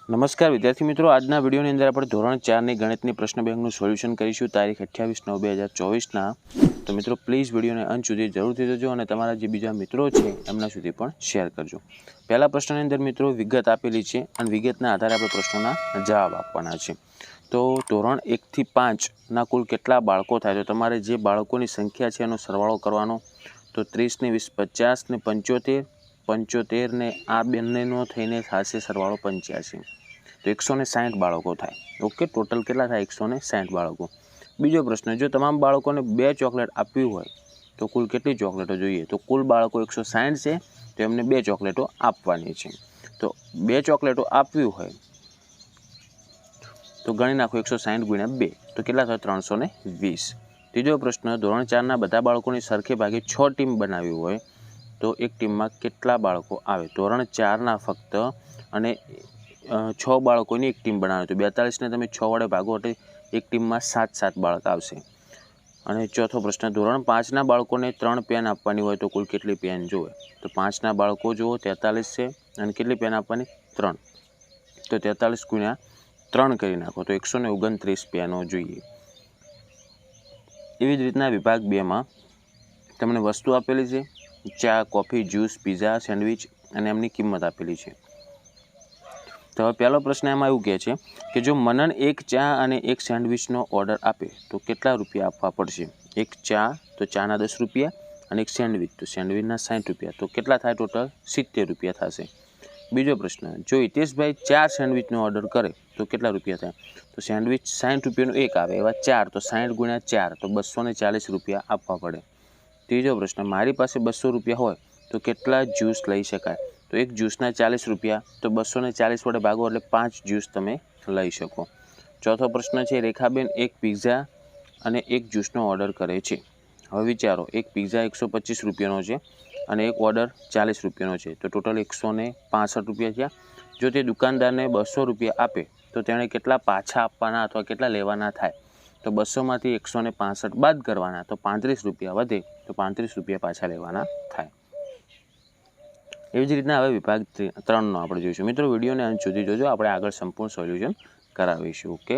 નમસ્કાર વિદ્યાર્થી મિત્રો, આજના વિડીયોની અંદર આપણે ધોરણ 4ની ગણિતની પ્રશ્ન બેંકનું સોલ્યુશન કરીશું તારીખ 28/9/2024ના। તો મિત્રો પ્લીઝ વિડીયોને અંત સુધી જરૂરથી જોજો અને તમારા જે બીજા મિત્રો છે એમના સુધી પણ શેર કરજો। પહેલા પ્રશ્નની અંદર મિત્રો વિગત આપેલી છે અને વિગતના આધારે આપણે પ્રશ્નોના જવાબ આપવાના છે। તો ધોરણ 1 થી 5ના કુલ કેટલા બાળકો થાય, તો તમારે જે બાળકોની સંખ્યા છે એનો સરવાળો કરવાનો। તો 30 ને 20 50 ને 75, 75 ને આ બંનેનો થઈને થશે સરવાળો 85, તો 160 બાળકો થાય। ઓકે, ટોટલ કેટલા થાય? 160 બાળકો। બીજો પ્રશ્ન, જો તમામ બાળકોને 2 ચોકલેટ આપવી હોય તો કુલ કેટલી ચોકલેટો જોઈએ? તો કુલ બાળકો 160 છે, તો એમને 2 ચોકલેટો આપવાની છે। તો 2 ચોકલેટો આપવી હોય તો ગણી નાખો 160 × 2, તો કેટલા થાય? 320। ત્રીજો પ્રશ્ન, ધોરણ 4ના બધા બાળકોની સરખે ભાગે 6 ટીમ બનાવી હોય તો એક ટીમમાં કેટલા બાળકો આવે? ધોરણ 4ના ફક્ત અને 6 બાળકોની એક ટીમ બનાવે તો 42 ને તમે 6 વડે ભાગો એટલે એક ટીમમાં 7 બાળક આવશે। અને ચોથો પ્રશ્ન, ધોરણ 5ના બાળકોને 3 પેન આપવાની હોય તો કુલ કેટલી પેન જોવે? તો 5ના બાળકો જુઓ 43 છે અને કેટલી પેન આપવાની? 3, તો 43 × 3 કરી નાખો તો 129 પેનો જોઈએ। એવી જ રીતના વિભાગ 2માં તમને વસ્તુ આપેલી છે, ચા, કોફી, જ્યુસ, પીઝા, સેન્ડવિચ અને એમની કિંમત આપેલી છે। તો હવે પહેલો પ્રશ્ન એમાં એવું કહે છે કે જો મનન એક ચા અને એક સેન્ડવિચનો ઓર્ડર આપે તો કેટલા રૂપિયા આપવા પડશે? એક ચા તો ચાના 10 રૂપિયા અને એક સેન્ડવિચ તો સેન્ડવિચના 60 રૂપિયા, તો કેટલા થાય? ટોટલ 70 રૂપિયા થશે। બીજો પ્રશ્ન, જો હિતેશભાઈ 4 સેન્ડવિચનો ઓર્ડર કરે તો કેટલા રૂપિયા થાય? તો સેન્ડવિચ 60 રૂપિયાનું એક આવે, એવા 4 તો 60 × 4 તો 240 રૂપિયા આપવા પડે। ત્રીજો પ્રશ્ન, મારી પાસે 200 રૂપિયા હોય તો કેટલા જ્યુસ લઈ શકાય? તો એક જ્યુસના 40 રૂપિયા, તો 240 વડે ભાગો એટલે 5 જ્યુસ તમે લઈ શકો। ચોથો પ્રશ્ન છે, રેખાબેન એક પિઝા અને એક જ્યુસનો ઓર્ડર કરે છે। હવે વિચારો, એક પિઝા 125 રૂપિયાનો છે અને એક ઓર્ડર 40 રૂપિયાનો છે, તો ટોટલ 165 રૂપિયા થયા। જો તે દુકાનદારને 200 રૂપિયા આપે તો તેણે કેટલા પાછા આપવાના અથવા કેટલા લેવાના થાય? તો 200માંથી 165 બાદ કરવાના, તો 35 રૂપિયા વધે, તો 35 રૂપિયા પાછા લેવાના થાય। એવી જ રીતના હવે વિભાગ 3નો આપણે જોઈશું। મિત્રો વિડીયોને અંત સુધી જોજો, આપણે આગળ સંપૂર્ણ સોલ્યુશન કરાવીશું। ઓકે,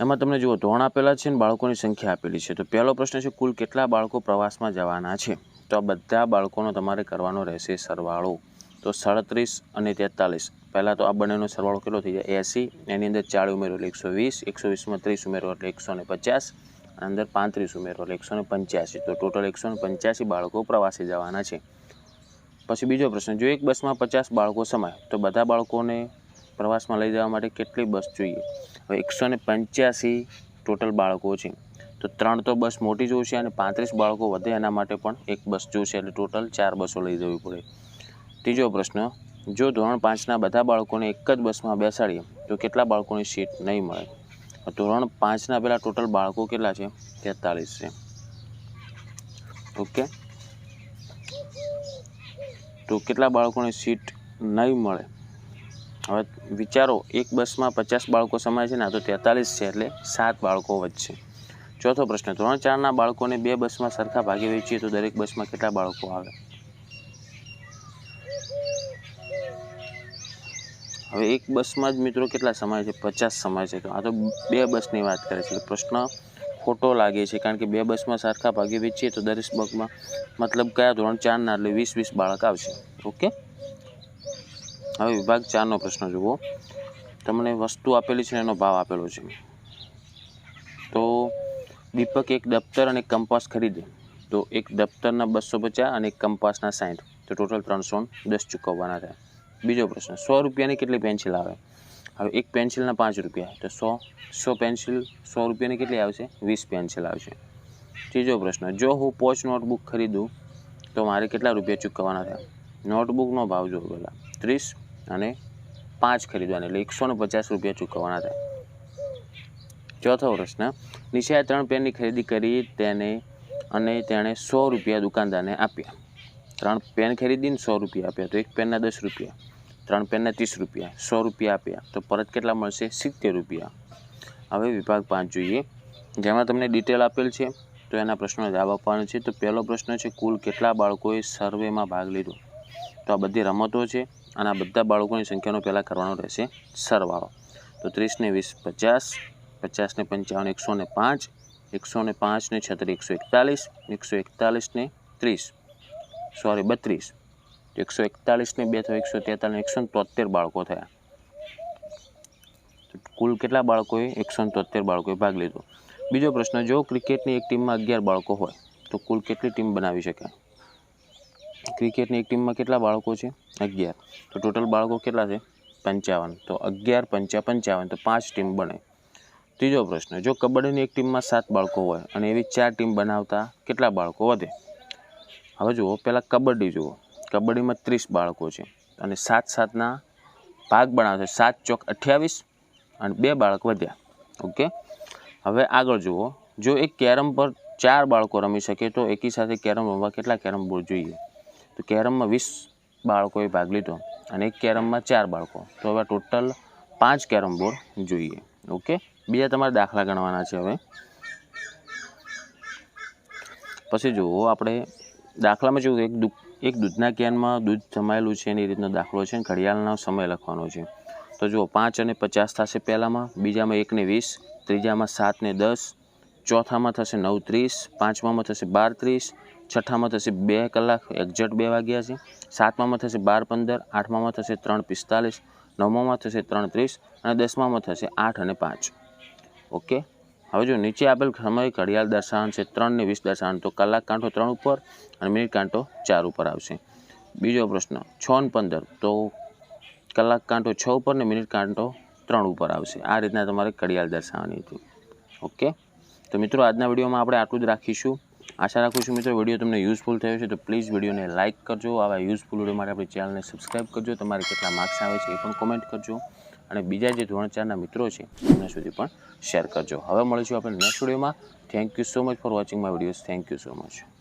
એમાં તમને જુઓ ધોરણ આપેલા છે ને બાળકોની સંખ્યા આપેલી છે। તો પહેલો પ્રશ્ન છે, કુલ કેટલા બાળકો પ્રવાસમાં જવાના છે? તો આ બધા બાળકોનો તમારે કરવાનો રહેશે સરવાળો। તો 37 અને 43, પહેલાં તો આ બંનેનો સરવાળો કેટલો થઈ જાય? 80, એની અંદર 40 ઉમેરો એટલે 120, 120માં 30 ઉમેરો એટલે 150, અંદર 35 ઉમેરો એટલે 185, તો ટોટલ 185 બાળકો પ્રવાસે જવાના છે। પછી બીજો પ્રશ્ન, જો એક બસમાં 50 બાળકો સમાય તો બધા બાળકોને પ્રવાસમાં લઈ જવા માટે કેટલી બસ જોઈએ? હવે 185 ટોટલ બાળકો છે, તો 3 તો બસ મોટી જોઈશે અને 35 બાળકો વધે એના માટે પણ એક બસ જોઈશે, એટલે ટોટલ 4 બસો લઈ જવી પડે। ત્રીજો પ્રશ્ન, જો ધોરણ 5ના બધા બાળકોને એક જ બસમાં બેસાડીએ તો કેટલા બાળકોની સીટ નહીં મળે? ધોરણ 5ના પહેલાં ટોટલ બાળકો કેટલા છે? 43 છે। ઓકે, તો કેટલા બાળકોની સીટ નહીં મળે? હવે વિચારો, એક બસમાં 50 બાળકો સમાય છે ને, આ તો 43 છે એટલે 7 બાળકો વધશે। ચોથો પ્રશ્ન, ધોરણ 4ના બાળકોને 2 બસમાં સરખા ભાગે વહેંચીએ તો દરેક બસમાં કેટલા બાળકો આવે? હવે એક બસમાં જ મિત્રો કેટલા સમાય છે? 50 સમાય છે, તો આ તો 2 બસની વાત કરે છે, પ્રશ્ન ખોટો લાગે છે, કારણ કે 2 બસમાં સરખા ભાગે વેચીએ તો દરેક બસમાં મતલબ કયા? ધોરણ 4ના, એટલે 20 બાળક આવશે। ઓકે, હવે વિભાગ 4નો પ્રશ્ન જુઓ, તમને વસ્તુ આપેલી છે એનો ભાવ આપેલો છે। તો દીપક એક દફતર અને એક કંપાસ ખરીદે તો એક દફતરના 250 અને એક કંપાસના 60, તો ટોટલ 310 ચૂકવવાના થાય। બીજો પ્રશ્ન, 100 રૂપિયાની કેટલી પેન્સિલ આવે? હવે એક પેન્સિલના 5 રૂપિયા, તો 100 પેન્સિલ 100 રૂપિયાની કેટલી આવશે? 20 પેન્સિલ આવશે। ત્રીજો પ્રશ્ન, જો હું 5 નોટબુક ખરીદું તો મારે કેટલા રૂપિયા ચૂકવવાના થાય? નોટબુકનો ભાવ જો પહેલાં 30 અને 5 ખરીદવાના એટલે 150 રૂપિયા ચૂકવવાના થાય। ચોથો પ્રશ્ન, નિશાએ 3 પેનની ખરીદી કરી તેણે 100 રૂપિયા દુકાનદારને આપ્યા। 3 પેન ખરીદીને 100 રૂપિયા આપ્યા, તો એક પેનના 10 રૂપિયા, 3 પેનના 30 રૂપિયા, 100 રૂપિયા આપ્યા, તો પરત કેટલા મળશે? 70 રૂપિયા। હવે વિભાગ 5 જોઈએ, જેમાં તમને ડિટેલ આપેલ છે, તો એના પ્રશ્નનો જવાબ આપવાનો છે। તો પહેલો પ્રશ્ન છે, કુલ કેટલા બાળકોએ સર્વેમાં ભાગ લીધો? તો આ બધી રમતો છે અને આ બધા બાળકોની સંખ્યાનો પહેલાં કરવાનો રહેશે સરવાળો. તો 30 ને 20 50, 50 ને 55 105, 105 ને 36 141, 141 ને 30 32, 141 ને 2 થયો 143 173 બાળકો થયા. કુલ કેટલા બાળકોએ 173 બાળકોએ ભાગ લીધો. બીજો પ્રશ્ન, જો ક્રિકેટની એક ટીમમાં 11 બાળકો હોય તો કુલ કેટલી ટીમ બનાવી શકાય? ક્રિકેટની એક ટીમમાં કેટલા બાળકો છે? 11. તો ટોટલ બાળકો કેટલા છે? 55. તો 11 × 5 = 55, તો 5 ટીમ બને. ત્રીજો પ્રશ્ન, જો કબડ્ડીની એક ટીમમાં 7 બાળકો હોય અને એવી 4 ટીમ બનાવતા કેટલા બાળકો વધે? હવે જુઓ, પહેલાં કબડ્ડી જુઓ. કબડ્ડીમાં 30 બાળકો છે અને 7-7ના ભાગ બનાવશે. 7 ચોક 28 અને 2 બાળક વધ્યા. ઓકે, હવે આગળ જુઓ, જો એક કેરમ પર 4 બાળકો રમી શકે તો એકી સાથે કેરમ રમવા કેટલા કેરમ બોર્ડ જોઈએ? તો કેરમમાં 20 બાળકોએ ભાગ લીધો અને એક કેરમમાં 4 બાળકો, તો હવે ટોટલ 5 કેરમ બોર્ડ જોઈએ. ઓકે, બીજા તમારે દાખલા ગણવાના છે. હવે પછી જુઓ, આપણે દાખલામાં જોયું એક દૂધના કેનમાં દૂધ જમાયેલું છે એની રીતનો દાખલો છે. ઘડિયાળનો સમય લખવાનો છે. તો જુઓ, 5 અને 50 થશે પહેલામાં, બીજામાં 1 ને 20, ત્રીજામાં 7 ને 10, ચોથામાં થશે 9:30, પાંચમામાં થશે 12:30, છઠ્ઠામાં થશે 2 કલાક એક્ઝેક્ટ 2 વાગ્યા છે, સાતમામાં થશે 12:15, આઠમામાં થશે 3:45, નવમામાં થશે 3:30 અને 10મામાં થશે 8 અને 5. ઓકે, હવે જો નીચે આપેલ સમય ઘડિયાળ દર્શાવવાનું છે 3 ને 20 દર્શાવવાનું, તો કલાક કાંટો 3 ઉપર અને મિનિટ કાંટો 4 ઉપર આવશે. બીજો પ્રશ્ન, 6 ને 15, તો કલાક કાંટો 6 ઉપર ને મિનિટ કાંટો 3 ઉપર આવશે. આ રીતના તમારે ઘડિયાળ દર્શાવવાની હતી. ઓકે, તો મિત્રો આજના વિડીયોમાં આપણે આટલું જ રાખીશું. આશા રાખું છું મિત્રો વિડીયો તમને યુઝફુલ થયો છે. તો પ્લીઝ વિડીયોને લાઇક કરજો. આવા યુઝફુલ વિડીયો માટે આપણી ચેનલને સબસ્ક્રાઈબ કરજો. તમારે કેટલા માર્ક્સ આવે છે એ પણ કોમેન્ટ કરજો અને બીજા જે ધોરણ 4ના મિત્રો છે એમના સુધી પણ શેર કરજો. હવે મળીશું આપણે નેક્સ્ટ વિડીયોમાં. Thank you so much for watching my videos. Thank you so much.